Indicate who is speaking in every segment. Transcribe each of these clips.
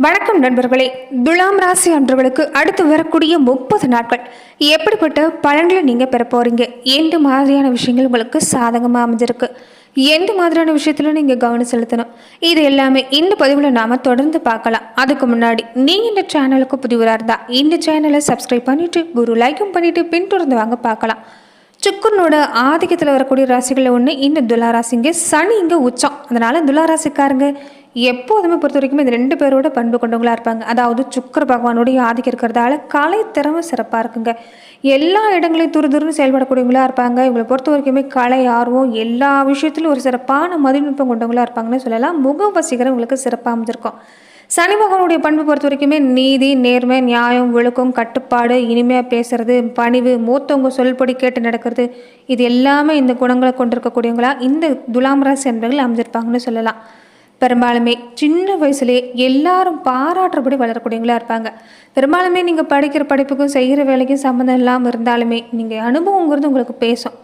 Speaker 1: வணக்கம் நண்பர்களே. துலாம் ராசி அன்பர்களுக்கு அடுத்து வரக்கூடிய 30 நாட்கள் எப்படிப்பட்ட பலன்களை நீங்கள் பெற போறீங்க? எந்த மாதிரியான விஷயங்கள் உங்களுக்கு சாதகமாக அமைஞ்சிருக்கு? எந்த மாதிரியான விஷயத்துல நீங்கள் கவனம் செலுத்தணும்? இது எல்லாமே இந்த பதிவில் நாம் தொடர்ந்து பார்க்கலாம். அதுக்கு முன்னாடி நீங்கள் இந்த சேனலுக்கு புதிவராக இருந்தால் இந்த சேனலை சப்ஸ்கிரைப் பண்ணிவிட்டு ஒரு லைக்கும் பண்ணிவிட்டு பின்தொடர்ந்து வாங்க பார்க்கலாம். சுக்கரனோட ஆதிக்கத்தில் வரக்கூடிய ராசிகளில் ஒன்று இந்த துலா ராசிங்க. சனி இங்கே உச்சம். அதனால் துலா ராசிக்காரங்க எப்போதுமே பொறுத்த வரைக்கும் இந்த ரெண்டு பேரோட பண்பு கொண்டவங்களா இருப்பாங்க. அதாவது சுக்கர பகவானுடைய ஆதிக்கம் இருக்கிறதால கலை திறமை சிறப்பாக இருக்குங்க. எல்லா இடங்களையும் துருதுருன்னு செயல்படக்கூடியவங்களா இருப்பாங்க. இவங்களை பொறுத்த வரைக்குமே கலை ஆர்வம் எல்லா விஷயத்திலும் ஒரு சிறப்பான மதிநுட்பம் கொண்டவங்களா இருப்பாங்கன்னு சொல்லலாம். முக வசீகரம் உங்களுக்கு சிறப்பாக அமைஞ்சிருக்கும். சனி பகவானுடைய பண்பு பொறுத்த வரைக்குமே நீதி, நேர்மை, நியாயம், ஒழுக்கம், கட்டுப்பாடு, இனிமையாக பேசுறது, பணிவு, மூத்தவங்க சொல்படி கேட்டு நடக்கிறது, இது எல்லாமே இந்த குணங்களை கொண்டிருக்கக்கூடியவங்களா இந்த துலாம் ராசி என்பவர்கள் அமைஞ்சிருப்பாங்கன்னு சொல்லலாம். பெரும்பாலுமே சின்ன வயசுலேயே எல்லாரும் பாராட்டுறபடி வளரக்கூடியவங்களா இருப்பாங்க. பெரும்பாலுமே நீங்கள் படிக்கிற படிப்புக்கும் செய்கிற வேலைக்கும் சம்மந்தம் இல்லாமல் இருந்தாலுமே நீங்கள் அனுபவங்கிறது உங்களுக்கு பேசும்.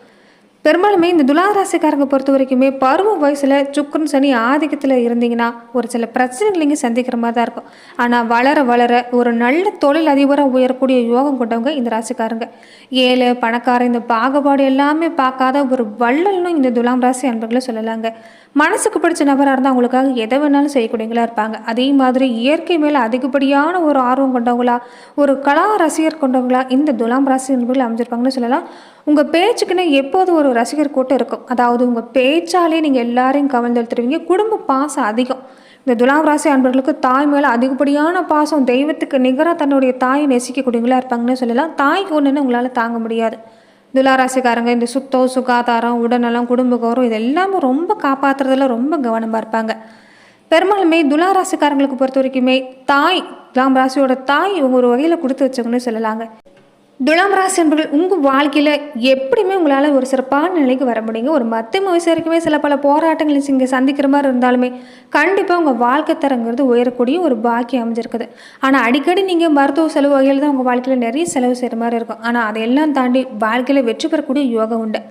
Speaker 1: பெரும்பாலுமே இந்த துளாராசிக்காரங்க பொறுத்த வரைக்குமே பருவ வயசில் சுக்கரன் சனி ஆதிக்கத்தில் இருந்தீங்கன்னா ஒரு சில பிரச்சனைகள் நீங்கள் சந்திக்கிற மாதிரி தான் இருக்கும். ஆனால் வளர வளர ஒரு நல்ல தொழில் அதிபராக உயரக்கூடிய யோகம் கொண்டவங்க இந்த ராசிக்காரங்க. ஏழை பணக்காரன் இந்த பாகுபாடு எல்லாமே பார்க்காத ஒரு வள்ளல்னு இந்த துலாம் ராசி அன்பர்களை சொல்லலாங்க. மனசுக்கு பிடிச்ச நபராக இருந்தால் அவங்களுக்காக எதை வேணாலும் செய்யக்கூடியவங்களா இருப்பாங்க. அதே மாதிரி இயற்கை மேலே அதிகப்படியான ஒரு ஆர்வம் கொண்டவங்களா, ஒரு கலா ரசிகர் கொண்டவங்களா இந்த துலாம் ராசி அன்பர்கள் அமைஞ்சிருப்பாங்கன்னு சொல்லலாம். உங்கள் பேச்சுக்குன்னு எப்போது ஒரு ரசிகர் கூட்டம் இருக்கும். அதாவது உங்கள் பேச்சாலே நீங்கள் எல்லாரையும் கவர்ந்தெடுத்துருவீங்க. குடும்ப பாசம் அதிகம். இந்த துலாம் ராசி அன்பர்களுக்கு தாய் மேலே அதிகப்படியான பாசம், தெய்வத்துக்கு நிகராக தன்னுடைய தாயை நேசிக்கக்கூடியவங்களா இருப்பாங்கன்னு சொல்லலாம். தாய்க்கு ஒன்றுன்னு உங்களால் தாங்க முடியாது. துளாராசிக்காரங்க இந்த சுத்தம், சுகாதாரம், உடல்நலம், குடும்ப கௌரவம் இது எல்லாமே ரொம்ப காப்பாற்றுறதுல ரொம்ப கவனமாக இருப்பாங்க. பெரும்பாலுமே துளாராசிக்காரங்களுக்கு பொறுத்த வரைக்குமே துலாம் ராசியோட தாய் இவங்க ஒரு வகையில் கொடுத்து வச்சவங்கன்னு சொல்லலாங்க. துலாம் ராசி என்பர்கள் உங்கள் வாழ்க்கையில் எப்படியுமே உங்களால் ஒரு சிறப்பான நிலைக்கு வர முடியுங்க. ஒரு மத்திய வயசு வரைக்குமே சில பல போராட்டங்களை இங்கே சந்திக்கிற மாதிரி இருந்தாலுமே கண்டிப்பாக உங்கள் வாழ்க்கை தரங்கிறது உயரக்கூடிய ஒரு பாக்கியம் அமைஞ்சிருக்குது. ஆனால் அடிக்கடி நீங்கள் மருத்துவ செலவு வகையில் தான் உங்கள் வாழ்க்கையில் நிறைய செலவு செய்கிற மாதிரி இருக்கும். ஆனால் அதையெல்லாம் தாண்டி வாழ்க்கையில் வெற்றி பெறக்கூடிய யோகம் உண்டு.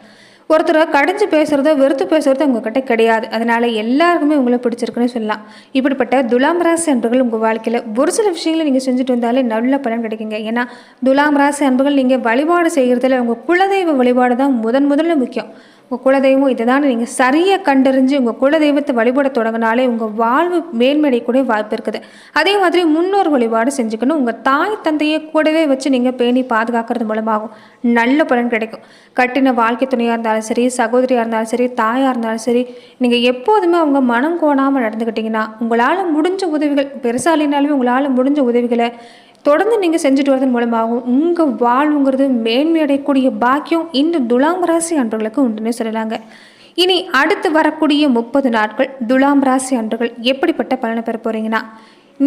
Speaker 1: ஒருத்தரை கடிஞ்சு பேசுகிறதோ வெறுத்து பேசுகிறதோ உங்ககிட்ட கிடையாது. அதனால் எல்லாருக்குமே உங்களை பிடிச்சிருக்குன்னு சொல்லலாம். இப்படிப்பட்ட துலாம் ராசி அன்பர்கள் உங்கள் வாழ்க்கையில் ஒரு சில விஷயங்களை நீங்கள் செஞ்சுட்டு வந்தாலே நல்ல பலன் கிடைக்குங்க. ஏன்னா துலாம் ராசி அன்பர்கள் நீங்கள் வழிபாடு செய்கிறதுல உங்கள் குலதெய்வ வழிபாடு தான் முதல்ல முக்கியம். உங்கள் குலதெய்வம் இதை தான் நீங்கள் சரியாக கண்டறிஞ்சு உங்கள் குலதெய்வத்தை வழிபட தொடங்கினாலே உங்கள் வாழ்வு மேன்மையடையக்கூடிய வாய்ப்பு இருக்குது. அதே மாதிரி முன்னோர் வழிபாடு செஞ்சுக்கணும். உங்கள் தாய் தந்தையை கூடவே வச்சு நீங்கள் பேணி பாதுகாக்கிறது மூலமாகும் நல்ல பலன் கிடைக்கும். கட்டின வாழ்க்கை துணையாக இருந்தாலும் சரி, சகோதரியாக இருந்தாலும் சரி, தாயாக இருந்தாலும் சரி, நீங்கள் எப்போதுமே அவங்க மனம் கோணாமல் நடந்துக்கிட்டிங்கன்னா உங்களால் முடிஞ்ச உதவிகள் பெருசாக இல்லைனாலுமே உங்களால் முடிஞ்ச உதவிகளை தொடர்ந்து நீங்கள் செஞ்சுட்டு வரதன் மூலமாகவும் உங்கள் வாழ்வுங்கிறது மேன்மையடையக்கூடிய பாக்கியம் இந்த துலாம் ராசி அன்பர்களுக்கு உண்டுன்னு சொல்லலாங்க. இனி அடுத்து வரக்கூடிய 30 நாட்கள் துலாம் ராசி அன்பர்கள் எப்படிப்பட்ட பலனை பெற போகிறீங்கன்னா,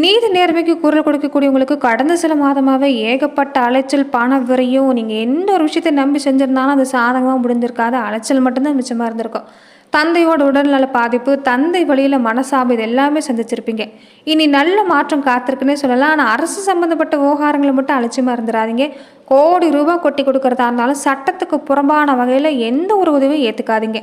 Speaker 1: நீதி நேர்மைக்கு குரல் கொடுக்கக்கூடியவங்களுக்கு கடந்த சில மாதமாகவே ஏகப்பட்ட அலைச்சல், பண விரையும், நீங்கள் எந்த ஒரு விஷயத்தை நம்பி செஞ்சுருந்தாலும் அது சாதகமாக முடிந்திருக்காது. அலைச்சல் மட்டும்தான் மிச்சமாக இருந்திருக்கும். தந்தையோட உடல்நல பாதிப்பு, தந்தை வழியில் மனசாபம், இது எல்லாமே சந்திச்சிருப்பீங்க. இனி நல்ல மாற்றம் காத்திருக்குன்னே சொல்லலாம். ஆனால் அரசு சம்மந்தப்பட்ட விவகாரங்களை மட்டும் அலட்சியமாக இருந்துடாதீங்க. கோடி ரூபாய் கொட்டி கொடுக்கறதா இருந்தாலும் சட்டத்துக்கு புறம்பான வகையில் எந்த ஒரு உதவியும் ஏற்றுக்காதீங்க.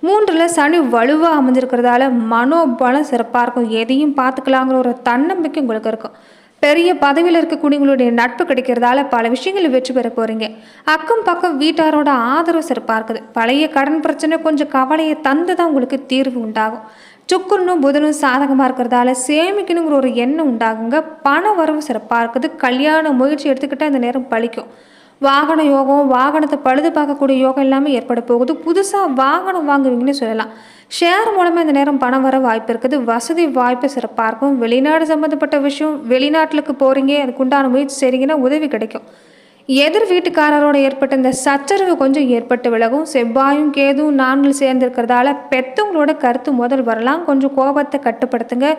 Speaker 1: 3ல் சனி வலுவாக அமைஞ்சிருக்கிறதால மனோபலம் சிறப்பாக இருக்கும். எதையும் பார்த்துக்கலாங்கிற ஒரு தன்னம்பிக்கை உங்களுக்கு இருக்கும். பெரிய பதவியில் இருக்கக்கூடியவங்களுடைய நட்பு கிடைக்கிறதால பல விஷயங்களை வெற்றி பெற போகிறீங்க. அக்கம் பக்கம் வீட்டாரோட ஆதரவு சிறப்பாக இருக்குது. பழைய கடன் பிரச்சனை கொஞ்சம் கவலையை தந்து தான் உங்களுக்கு தீர்வு உண்டாகும். சுக்கரனும் புதனும் சாதகமாக இருக்கிறதால சேமிக்கணுங்கிற ஒரு எண்ணம் உண்டாகுங்க. பண வரவு சிறப்பாக இருக்குது. கல்யாண முயற்சி எடுத்துக்கிட்டால் இந்த நேரம் பழிக்கும். வாகன யோகம், வாகனத்தை பழுது பார்க்கக்கூடிய யோகம் எல்லாமே ஏற்பட போகுது. புதுசாக வாகனம் வாங்குவீங்கன்னு சொல்லலாம். ஷேர் மூலமாக இந்த நேரம் பணம் வர வாய்ப்பு இருக்குது. வசதி வாய்ப்பு சிறப்பாக இருக்கும். வெளிநாடு சம்மந்தப்பட்ட விஷயம், வெளிநாட்டுக்கு போகிறீங்க, அதுக்குண்டான முயற்சி செய்கிறீங்கன்னா உதவி கிடைக்கும். எதிர் வீட்டுக்காரரோட ஏற்பட்ட இந்த சச்சரவு கொஞ்சம் ஏற்பட்டு விலகும். செவ்வாயும் கேதும் 4ல் சேர்ந்துருக்கிறதால பெற்றவங்களோட கருத்து முதல் வரலாம். கொஞ்சம் கோபத்தை கட்டுப்படுத்துங்க.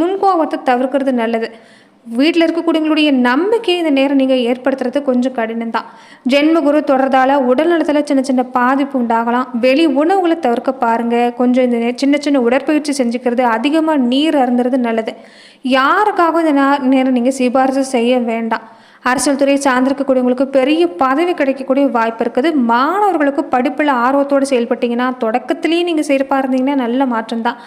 Speaker 1: முன்கோபத்தை தவிர்க்கிறது நல்லது. வீட்டில் இருக்கக்கூடியவங்களுடைய நம்பிக்கையை இந்த நேரம் நீங்கள் ஏற்படுத்துறது கொஞ்சம் கடினம் தான். ஜென்மகுரு தொடர்தால உடல்நலத்தில் சின்ன சின்ன பாதிப்பு உண்டாகலாம். வெளி உணவுகளை தவிர்க்க பாருங்கள். கொஞ்சம் இந்த சின்ன சின்ன உடற்பயிற்சி செஞ்சுக்கிறது, அதிகமாக நீர் அருந்துறது நல்லது. யாருக்காகவும் இந்த நேரம் நீங்கள் சிபாரிசு செய்ய வேண்டாம். அரசியல் துறையை சார்ந்திருக்கக்கூடியவங்களுக்கு பெரிய பதவி கிடைக்கக்கூடிய வாய்ப்பு இருக்குது. மாணவர்களுக்கு படிப்பில் ஆர்வத்தோடு செயல்பட்டீங்கன்னா தொடக்கத்திலேயே நீங்கள் சிறப்பாக இருந்தீங்கன்னா நல்ல மாற்றம் தான்.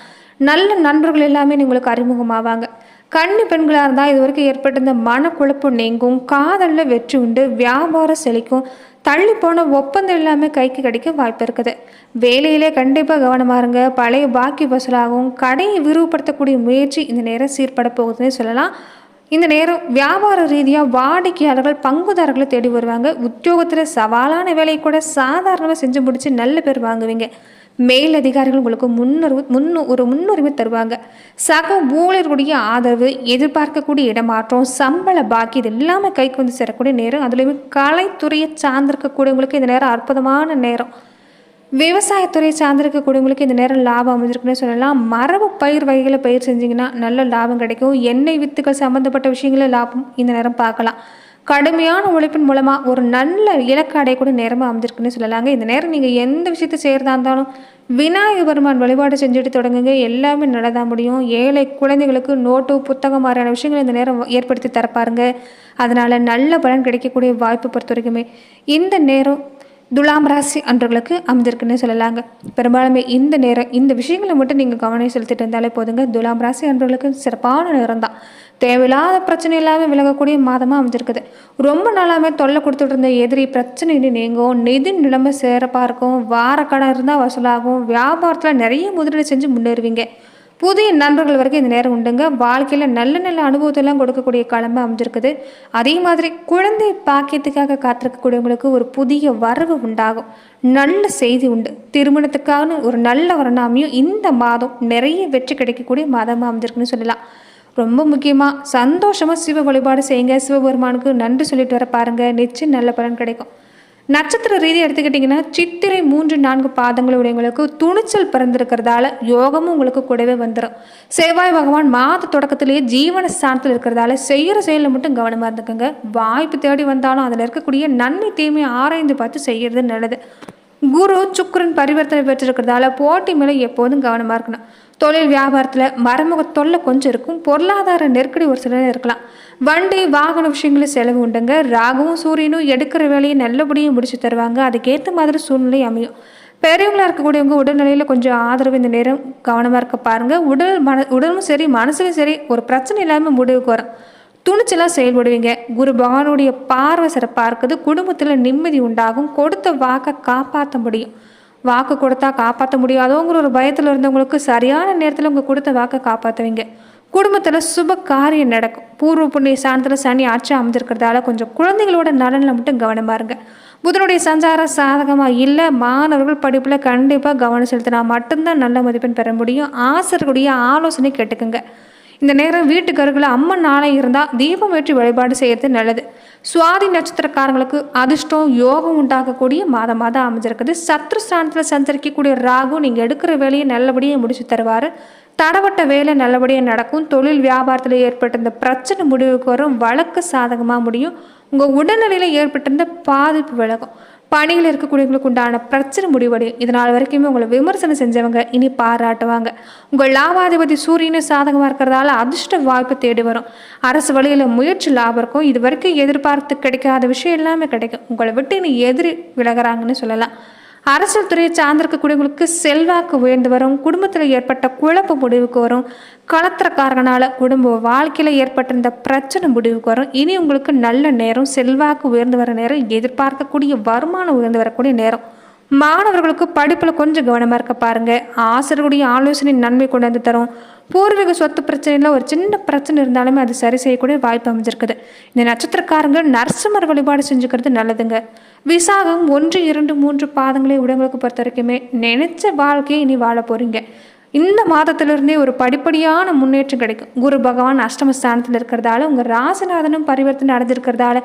Speaker 1: நல்ல நண்பர்கள் எல்லாமே உங்களுக்கு அறிமுகமாவாங்க. கன்னி பெண்களாக இருந்தால் இது வரைக்கும் ஏற்பட்ட இந்த மனக்குழப்பம் நீங்கும், காதலில் வெற்றி உண்டு, வியாபாரம் செழிக்கும், தள்ளி போன ஒப்பந்தம் எல்லாமே கைக்கு கிடைக்க வாய்ப்பு இருக்குது. வேலையிலே கண்டிப்பாக கவனமாக இருங்க. பழைய பாக்கி வசூலாகும். கடையை விரிவுபடுத்தக்கூடிய முயற்சி இந்த நேரம் சீர்பட போகுதுன்னு சொல்லலாம். இந்த நேரம் வியாபார ரீதியாக வாடிக்கையாளர்கள் பங்குதாரர்களை தேடி வருவாங்க. உத்தியோகத்தில் சவாலான வேலையை கூட சாதாரணமாக செஞ்சு முடித்து நல்ல பேர் வாங்குவீங்க. மேல் அதிகாரிகள் உங்களுக்கு முன்னுரிமை தருவாங்க. சக ஊழியர்களுடைய ஆதரவு, எதிர்பார்க்கக்கூடிய இடமாற்றம், சம்பள பாக்கி இது எல்லாமே கைக்கு வந்து சேரக்கூடிய நேரம். அதுலேயுமே கலைத்துறையை சார்ந்திருக்கக்கூடியவங்களுக்கு இந்த நேரம் அற்புதமான நேரம். விவசாயத்துறை சார்ந்திருக்கக்கூடியவங்களுக்கு இந்த நேரம் லாபம் அமைஞ்சிருக்குன்னு சொல்லலாம். மரபு பயிர் வகைகளை பயிர் செஞ்சிங்கன்னா நல்ல லாபம் கிடைக்கும். எண்ணெய் வித்துக்கள் சம்மந்தப்பட்ட விஷயங்களில் லாபம் இந்த நேரம் பார்க்கலாம். கடுமையான உழைப்பின் மூலமாக ஒரு நல்ல இலக்கு அடையக்கூடிய நேரமாக அமைஞ்சிருக்குன்னு சொல்லலாங்க. இந்த நேரம் நீங்கள் எந்த விஷயத்தை செய்கிறதா இருந்தாலும் விநாயகர் பெருமான் வழிபாடு செஞ்சுட்டு தொடங்குங்க. எல்லாமே நடந்தா முடியும். ஏழை குழந்தைகளுக்கு நோட்டு புத்தகம் மாதிரியான விஷயங்களை இந்த நேரம் ஏற்படுத்தி தரப்பாருங்க. அதனால் நல்ல பலன் கிடைக்கக்கூடிய வாய்ப்பு பொறுத்த வரைக்குமே இந்த நேரம் துலாம் ராசி அன்றர்களுக்கு அமைஞ்சிருக்குன்னு சொல்லலாங்க. பெரும்பாலுமே இந்த நேரம் இந்த விஷயங்களை மட்டும் நீங்கள் கவனம் செலுத்திட்டு இருந்தாலே போதுங்க. துலாம் ராசி அன்றர்களுக்கு சிறப்பான நேரம் தான். தேவையில்லாத பிரச்சனை இல்லாமல் விலகக்கூடிய மாதமாக அமைஞ்சிருக்குது. ரொம்ப நாளாமே தொல்லை கொடுத்துட்டு இருந்த எதிரி பிரச்சனை நீங்கும். நிதி நிலைமை சிறப்பாக இருக்கும். வார கடன் இருந்தால் வசூலாகும். வியாபாரத்தில் நிறைய முதலீடு செஞ்சு முன்னேறுவீங்க. புதிய நண்பர்கள் வரைக்கும் இந்த நேரம் உண்டுங்க. வாழ்க்கையில் நல்ல நல்ல அனுபவத்தெல்லாம் கொடுக்கக்கூடிய காலமாக அமைஞ்சிருக்குது. அதே மாதிரி குழந்தை பாக்கியத்துக்காக காத்திருக்கக்கூடியவங்களுக்கு ஒரு புதிய வரவு உண்டாகும். நல்ல செய்தி உண்டு. திருமணத்துக்கான ஒரு நல்ல வரனாமையும் இந்த மாதம் நிறைய வெற்றி கிடைக்கக்கூடிய மாதமாக அமைஞ்சிருக்குன்னு சொல்லலாம். ரொம்ப முக்கியமாக சந்தோஷமாக சிவ வழிபாடு செய்யுங்க. சிவபெருமானுக்கு நன்றி சொல்லிட்டு வர பாருங்கள். நிச்சயம் நல்ல பலன் கிடைக்கும். நட்சத்திர ரீதியாக எடுத்துக்கிட்டிங்கன்னா சித்திரை 3-4 பாதங்களுடையவங்களுக்கு துணிச்சல் பிறந்திருக்கிறதால யோகமும் உங்களுக்கு கூடவே வந்துடும். செவ்வாய் பகவான் மாத தொடக்கத்திலேயே ஜீவன ஸ்தானத்தில் இருக்கிறதால செய்கிற செயலில் மட்டும் கவனமாக இருந்துக்கோங்க. வாய்ப்பு தேடி வந்தாலும் அதில் இருக்கக்கூடிய நன்மை தீமையை ஆராய்ந்து பார்த்து செய்கிறது நல்லது. குரு சுக்கிரன் பரிவர்த்தனை பெற்றிருக்கிறதால போட்டி மேலே எப்போதும் கவனமாக இருக்கணும். தொழில் வியாபாரத்தில் மறைமுக தொல்லை கொஞ்சம் இருக்கும். பொருளாதார நெருக்கடி ஒரு சிலர் இருக்கலாம். வண்டி வாகன விஷயங்களில் செலவு உண்டுங்க. ராகுவும் சூரியனும் எடுக்கிற வேலையை நல்லபடியும் முடிச்சு தருவாங்க. அதுக்கேற்ற மாதிரி சூழ்நிலை அமையும். பெரியவங்களாக இருக்கக்கூடியவங்க உடல்நிலையில் கொஞ்சம் ஆதரவு இந்த நேரம் கவனமாக இருக்க பாருங்கள். உடலும் சரி மனசுலையும் சரி ஒரு பிரச்சனை இல்லாமல் முடிவுக்கு வரும். துணிச்சலாக செயல்படுவீங்க. குரு பகவானுடைய பார்வை சிறப்பாக இருக்குது. குடும்பத்தில் நிம்மதி உண்டாகும். கொடுத்த வாக்கை காப்பாற்ற முடியும். வாக்கு கொடுத்தா காப்பாற்ற முடியாதோங்கிற ஒரு பயத்தில் இருந்தவங்களுக்கு சரியான நேரத்தில் உங்கள் கொடுத்த வாக்கை காப்பாற்றுவீங்க. குடும்பத்தில் சுப காரியம் நடக்கும். பூர்வ புண்ணிய ஸ்தானத்தில் சனி ஆட்சி அமைஞ்சிருக்கிறதால கொஞ்சம் குழந்தைகளோட நலனில் மட்டும் கவனமாக இருங்க. புதனுடைய சஞ்சாரம் சாதகமாக இல்லை. மாணவர்கள் படிப்பில் கண்டிப்பாக கவனம் செலுத்தினா மட்டும்தான் நல்ல மதிப்பெண் பெற முடியும். ஆசிரியர்களுடைய ஆலோசனை கேட்டுக்குங்க. இந்த நேரம் வீட்டுக்கு அருகில் அம்மன் ஆலயம் இருந்தால் தீபம் ஏற்றி வழிபாடு செய்கிறது நல்லது. சுவாதி நட்சத்திரக்காரங்களுக்கு அதிர்ஷ்டம் யோகம் உண்டாகக்கூடிய மாதமாக அமைஞ்சிருக்குது. சத்ரு ஸ்தானத்தில் சஞ்சரிக்கக்கூடிய ராகு நீங்கள் எடுக்கிற வேலையை நல்லபடியாக முடிச்சு தருவார். தடவட்ட வேலை நல்லபடியாக நடக்கும். தொழில் வியாபாரத்தில் ஏற்பட்ட இந்த பிரச்சனை முடிவுக்கு வரும். வழக்கு சாதகமாக முடியும். உங்கள் உடல்நிலையில் ஏற்பட்டிருந்த பாதிப்பு விலகும். பணியில் இருக்கக்கூடியவங்களுக்கு உண்டான பிரச்சனை முடிவடையும். இதனால் வரைக்குமே உங்களை விமர்சனம் செஞ்சவங்க இனி பாராட்டுவாங்க. உங்கள் லாபாதிபதி சூரியனை சாதகமாக இருக்கிறதால அதிர்ஷ்ட வாய்ப்பு தேடி வரும். அரசு வழியில் முயற்சி லாபம் இருக்கும். இது வரைக்கும் எதிர்பார்த்து கிடைக்காத விஷயம் எல்லாமே கிடைக்கும். உங்களை விட்டு இனி எதிரி விலகிறாங்கன்னு சொல்லலாம். அரசியல் துறையை சார்ந்திருக்கக்கூடியவங்களுக்கு செல்வாக்கு உயர்ந்து வரும். குடும்பத்தில் ஏற்பட்ட குழப்ப முடிவுக்கு வரும். களத்திரக்காரங்களால் குடும்ப வாழ்க்கையில் ஏற்பட்டிருந்த பிரச்சனை முடிவுக்கு வரும். இனி உங்களுக்கு நல்ல நேரம். செல்வாக்கு உயர்ந்து வர நேரம். எதிர்பார்க்கக்கூடிய வருமானம் உயர்ந்து வரக்கூடிய நேரம். மாணவர்களுக்கு படிப்பில் கொஞ்சம் கவனமாக இருக்க பாருங்கள். ஆசிரியர்களுடைய ஆலோசனை நன்மை கொண்டு வந்து தரும். பூர்வீக சொத்து பிரச்சனையில் ஒரு சின்ன பிரச்சனை இருந்தாலுமே அது சரி செய்யக்கூடிய வாய்ப்பு அமைஞ்சிருக்குது. இந்த நட்சத்திரக்காரங்க நரசிம்மர் வழிபாடு செஞ்சுக்கிறது நல்லதுங்க. விசாகம் 1, 2, 3 பாதங்களை உடங்களுக்கு பொறுத்த வரைக்குமே நினைச்ச வாழ்க்கையை இனி வாழ போகிறீங்க. இந்த மாதத்திலிருந்தே ஒரு படிப்படியான முன்னேற்றம் கிடைக்கும். குரு பகவான் அஷ்டமஸ்தானத்தில் இருக்கிறதால உங்கள் ராசிநாதனும் பரிவர்த்தனை அடைஞ்சிருக்கிறதால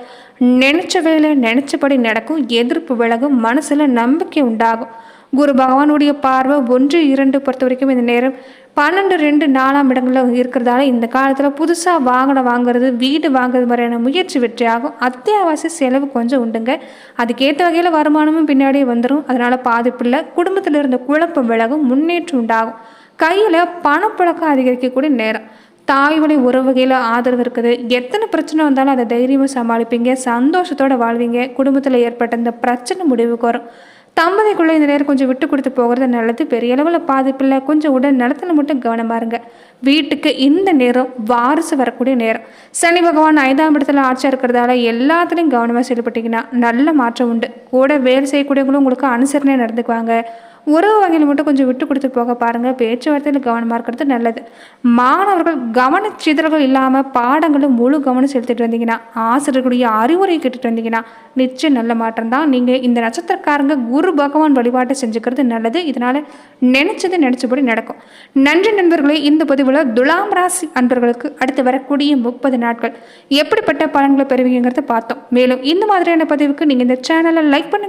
Speaker 1: நினைச்ச வேலை நினைச்சபடி நடக்கும். எதிர்ப்பு விலகும். மனசில் நம்பிக்கை உண்டாகும். குரு பகவானுடைய பார்வை 1, 2 பொறுத்த வரைக்கும் இந்த நேரம் 12, 2, 4ஆம் இடங்களில் இருக்கிறதால இந்த காலத்தில் புதுசாக வாகனம் வாங்குறது வீடு வாங்குறது மாதிரியான முயற்சி வெற்றியாகும். அத்தியாவசிய செலவு கொஞ்சம் உண்டுங்க. அதுக்கேற்ற வகையில் வருமானமும் பின்னாடியே வந்துடும். அதனால் பாதிப்பில்லை. குடும்பத்தில் இருந்த குழப்பம் விலகும். முன்னேற்றம் உண்டாகும். கையில் பணப்புழக்கம் அதிகரிக்கக்கூடிய நேரம். தாய் வழி உறவுகையில் ஆதரவு இருக்குது. எத்தனை பிரச்சனை வந்தாலும் அதை தைரியமாக சமாளிப்பீங்க. சந்தோஷத்தோடு வாழ்வீங்க. குடும்பத்தில் ஏற்பட்ட இந்த பிரச்சனை முடிவுக்கு வரும். தம்பதிக்குள்ளே இந்த நேரம் கொஞ்சம் விட்டு கொடுத்து போகிறது நல்லது. பெரிய அளவில் பாதிப்பில்லை. கொஞ்சம் உடல் நலத்தில் மட்டும் கவனமாக இருங்க. வீட்டுக்கு இந்த நேரம் வாரிசு வரக்கூடிய நேரம். சனி பகவான் 5ஆம் இடத்துல ஆட்சியாக இருக்கிறதால எல்லாத்துலேயும் கவனமாக செயல்பட்டீங்கன்னா நல்ல மாற்றம் உண்டு. கூட வேலை செய்யக்கூடியவங்களும் உங்களுக்கு அனுசரணையாக நடந்துக்குவாங்க. உறவு வகையில் மட்டும் கொஞ்சம் விட்டு கொடுத்து போக பாருங்கள். பேச்சுவார்த்தையில் கவனமாக இருக்கிறது நல்லது. மாணவர்கள் கவனச்சிதறல்கள் இல்லாமல் பாடங்களும் முழு கவனம் செலுத்திட்டு வந்தீங்கன்னா, ஆசிரியர்களுடைய அறிவுரை கேட்டுட்டு வந்தீங்கன்னா நிச்சயம் நல்ல மாற்றம் தான். நீங்கள் இந்த நட்சத்திரக்காரங்க குரு பகவான் வழிபாட்டை செஞ்சுக்கிறது நல்லது. இதனால் நினச்சபடி நடக்கும். நன்றி நண்பர்களே. இந்த பதிவில் துலாம் ராசி அன்பர்களுக்கு அடுத்து வரக்கூடிய 30 நாட்கள் எப்படிப்பட்ட பலன்களை பெறுவீங்கிறத பார்த்தோம். மேலும் இந்த மாதிரியான பதிவுக்கு நீங்கள் இந்த சேனலை லைக் பண்ணுங்க.